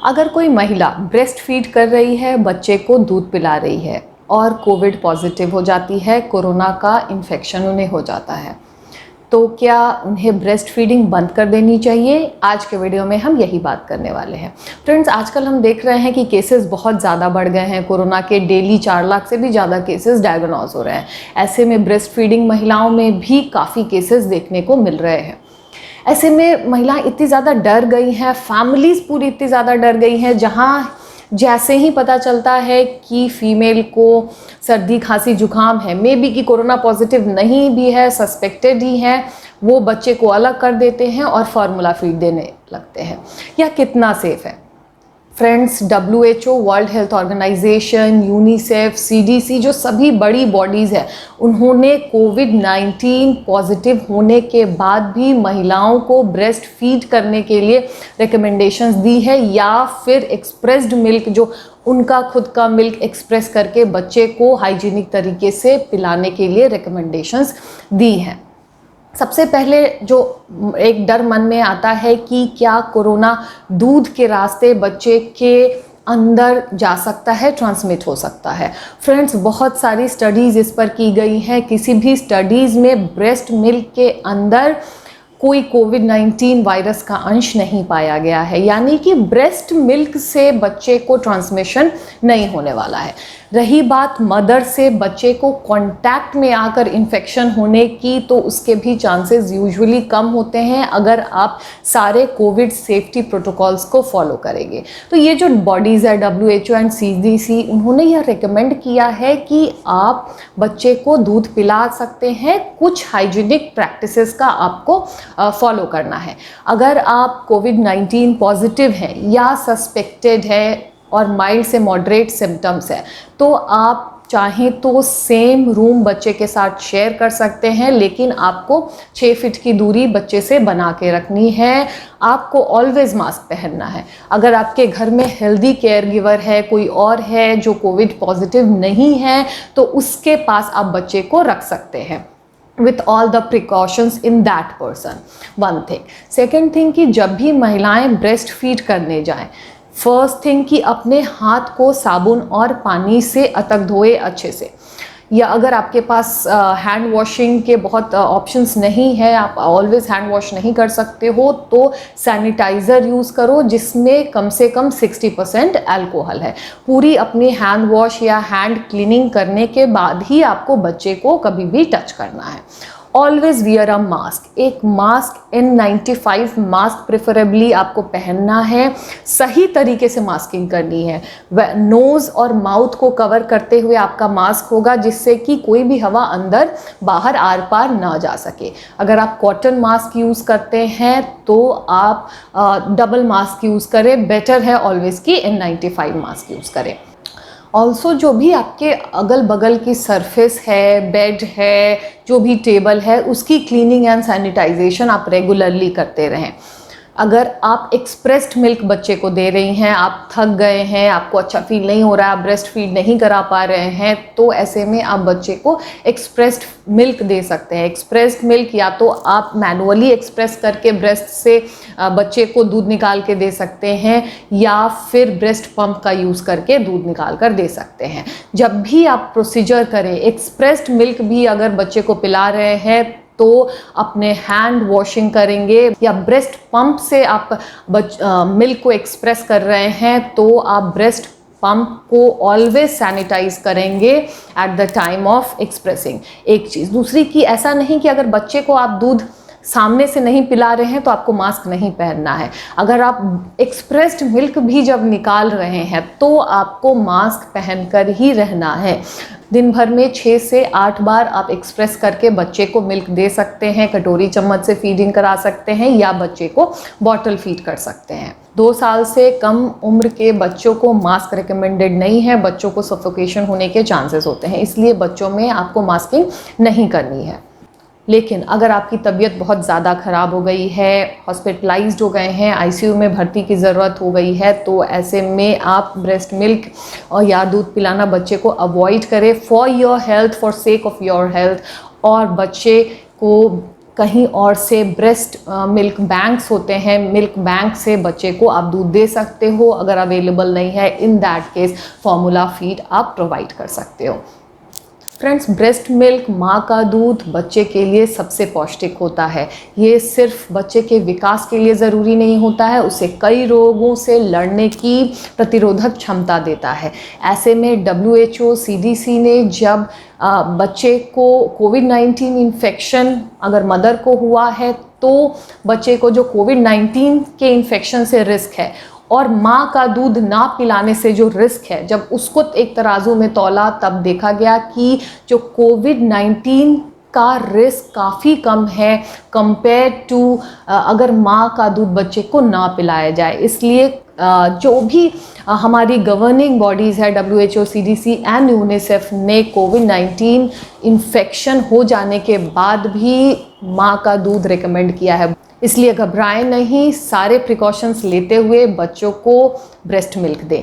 अगर कोई महिला ब्रेस्ट फीड कर रही है, बच्चे को दूध पिला रही है और कोविड पॉजिटिव हो जाती है, कोरोना का इन्फेक्शन उन्हें हो जाता है, तो क्या उन्हें ब्रेस्ट फीडिंग बंद कर देनी चाहिए? आज के वीडियो में हम यही बात करने वाले हैं। फ्रेंड्स, आजकल हम देख रहे हैं कि केसेस बहुत ज़्यादा बढ़ गए हैं। कोरोना के डेली 4 लाख से भी ज़्यादा केसेस डायग्नोज हो रहे हैं। ऐसे में ब्रेस्ट फीडिंग महिलाओं में भी काफ़ी केसेस देखने को मिल रहे हैं। ऐसे में महिलाएं इतनी ज़्यादा डर गई हैं, फैमिलीज़ पूरी इतनी ज़्यादा डर गई हैं, जहाँ जैसे ही पता चलता है कि फीमेल को सर्दी खांसी जुकाम है, मे बी कि कोरोना पॉजिटिव नहीं भी है, सस्पेक्टेड ही है, वो बच्चे को अलग कर देते हैं और फार्मूला फीड देने लगते हैं। यह कितना सेफ है? Friends, WHO, World Health Organization, UNICEF, CDC, जो सभी बड़ी बॉडीज़ हैं, उन्होंने कोविड-19 पॉजिटिव होने के बाद भी महिलाओं को ब्रेस्ट फीड करने के लिए रिकमेंडेशंस दी है, या फिर एक्सप्रेस्ड मिल्क, जो उनका खुद का मिल्क एक्सप्रेस करके बच्चे को हाइजीनिक तरीके से पिलाने के लिए रिकमेंडेशंस दी हैं। सबसे पहले जो एक डर मन में आता है कि क्या कोरोना दूध के रास्ते बच्चे के अंदर जा सकता है, ट्रांसमिट हो सकता है। फ्रेंड्स, बहुत सारी स्टडीज़ इस पर की गई हैं। किसी भी स्टडीज़ में ब्रेस्ट मिल्क के अंदर कोई कोविड-19 वायरस का अंश नहीं पाया गया है, यानी कि ब्रेस्ट मिल्क से बच्चे को ट्रांसमिशन नहीं होने वाला है। रही बात मदर से बच्चे को कांटेक्ट में आकर इन्फेक्शन होने की, तो उसके भी चांसेस यूजुअली कम होते हैं अगर आप सारे कोविड सेफ्टी प्रोटोकॉल्स को फॉलो करेंगे। तो ये जो बॉडीज़ है WHO एंड CDC, उन्होंने यह रिकमेंड किया है कि आप बच्चे को दूध पिला सकते हैं, कुछ हाइजीनिक प्रैक्टिसेस का आपको फॉलो करना है। अगर आप कोविड-19 पॉजिटिव हैं या सस्पेक्टेड है और माइल्ड से मॉडरेट सिम्टम्स है, तो आप चाहें तो सेम रूम बच्चे के साथ शेयर कर सकते हैं, लेकिन आपको 6 फीट की दूरी बच्चे से बना के रखनी है। आपको ऑलवेज मास्क पहनना है। अगर आपके घर में हेल्दी केयर गिवर है, कोई और है जो कोविड पॉजिटिव नहीं है, तो उसके पास आप बच्चे को रख सकते हैं with all the precautions in that person. One thing. Second thing कि जब भी महिलाएं ब्रेस्ट फीड करने जाएं, फर्स्ट थिंग कि अपने हाथ को साबुन और पानी से अतक धोए अच्छे से, या अगर आपके पास हैंड वॉशिंग के बहुत ऑप्शंस नहीं है, आप ऑलवेज हैंड वॉश नहीं कर सकते हो, तो सैनिटाइज़र यूज़ करो जिसमें कम से कम 60% अल्कोहल है। पूरी अपनी हैंड वॉश या हैंड क्लीनिंग करने के बाद ही आपको बच्चे को कभी भी टच करना है। Always wear a mask. एक मास्क N95 मास्क प्रेफरेबली आपको पहनना है। सही तरीके से मास्किंग करनी है। नोज़ और माउथ को कवर करते हुए आपका मास्क होगा, जिससे कि कोई भी हवा अंदर बाहर आर पार ना जा सके। अगर आप कॉटन मास्क यूज़ करते हैं तो आप डबल मास्क यूज़ करें। बेटर है ऑलवेज कि N95 मास्क यूज़ करें। ऑल्सो जो भी आपके अगल बगल की सरफेस है, बेड है, जो भी टेबल है, उसकी क्लीनिंग एंड सैनिटाइजेशन आप रेगुलरली करते रहें। अगर आप एक्सप्रेस्ड मिल्क बच्चे को दे रही हैं, आप थक गए हैं, आपको अच्छा फील नहीं हो रहा है, आप ब्रेस्ट फीड नहीं करा पा रहे हैं, तो ऐसे में आप बच्चे को एक्सप्रेस्ड मिल्क दे सकते हैं। एक्सप्रेस्ड मिल्क या तो आप मैनुअली एक्सप्रेस करके ब्रेस्ट से बच्चे को दूध निकाल के दे सकते हैं, या फिर ब्रेस्ट पंप का यूज़ करके दूध निकाल कर दे सकते हैं। जब भी आप प्रोसीजर करें, एक्सप्रेस्ड मिल्क भी अगर बच्चे को पिला रहे हैं, तो अपने हैंड वॉशिंग करेंगे, या ब्रेस्ट पंप से आप मिल्क को एक्सप्रेस कर रहे हैं, तो आप ब्रेस्ट पंप को ऑलवेज सैनिटाइज करेंगे at the time of expressing. एक चीज़। दूसरी कि ऐसा नहीं कि अगर बच्चे को आप दूध सामने से नहीं पिला रहे हैं तो आपको मास्क नहीं पहनना है। अगर आप एक्सप्रेस्ड मिल्क भी जब निकाल रहे हैं तो आपको मास्क पहनकर ही रहना है। दिन भर में 6 से 8 बार आप एक्सप्रेस करके बच्चे को मिल्क दे सकते हैं, कटोरी चम्मच से फीडिंग करा सकते हैं, या बच्चे को बॉटल फीड कर सकते हैं। 2 साल से कम उम्र के बच्चों को मास्क रिकमेंडेड नहीं है। बच्चों को सफोकेशन होने के चांसेस होते हैं, इसलिए बच्चों में आपको मास्किंग नहीं करनी है। लेकिन अगर आपकी तबीयत बहुत ज़्यादा ख़राब हो गई है, हॉस्पिटलाइज्ड हो गए हैं, ICU में भर्ती की ज़रूरत हो गई है, तो ऐसे में आप ब्रेस्ट मिल्क और या दूध पिलाना बच्चे को अवॉइड करें, for your health, for sake of your health. और बच्चे को कहीं और से ब्रेस्ट मिल्क बैंक्स होते हैं, मिल्क बैंक से बच्चे को आप दूध दे सकते हो। अगर अवेलेबल नहीं है, in that case formula feed आप प्रोवाइड कर सकते हो। फ्रेंड्स, ब्रेस्ट मिल्क, माँ का दूध बच्चे के लिए सबसे पौष्टिक होता है। ये सिर्फ बच्चे के विकास के लिए ज़रूरी नहीं होता है, उसे कई रोगों से लड़ने की प्रतिरोधक क्षमता देता है। ऐसे में WHO CDC ने जब बच्चे को कोविड-19 इन्फेक्शन अगर मदर को हुआ है तो बच्चे को जो कोविड-19 के इन्फेक्शन से रिस्क है और माँ का दूध ना पिलाने से जो रिस्क है, जब उसको एक तराजू में तौला तब देखा गया कि जो कोविड-19 का रिस्क काफ़ी कम है कंपेयर टू अगर माँ का दूध बच्चे को ना पिलाया जाए। इसलिए जो भी हमारी गवर्निंग बॉडीज़ है, WHO, CDC एंड यूनिसेफ ने कोविड-19 इन्फेक्शन हो जाने के बाद भी माँ का दूध रिकमेंड किया है। इसलिए घबराएं नहीं, सारे प्रिकॉशंस लेते हुए बच्चों को ब्रेस्ट मिल्क दें।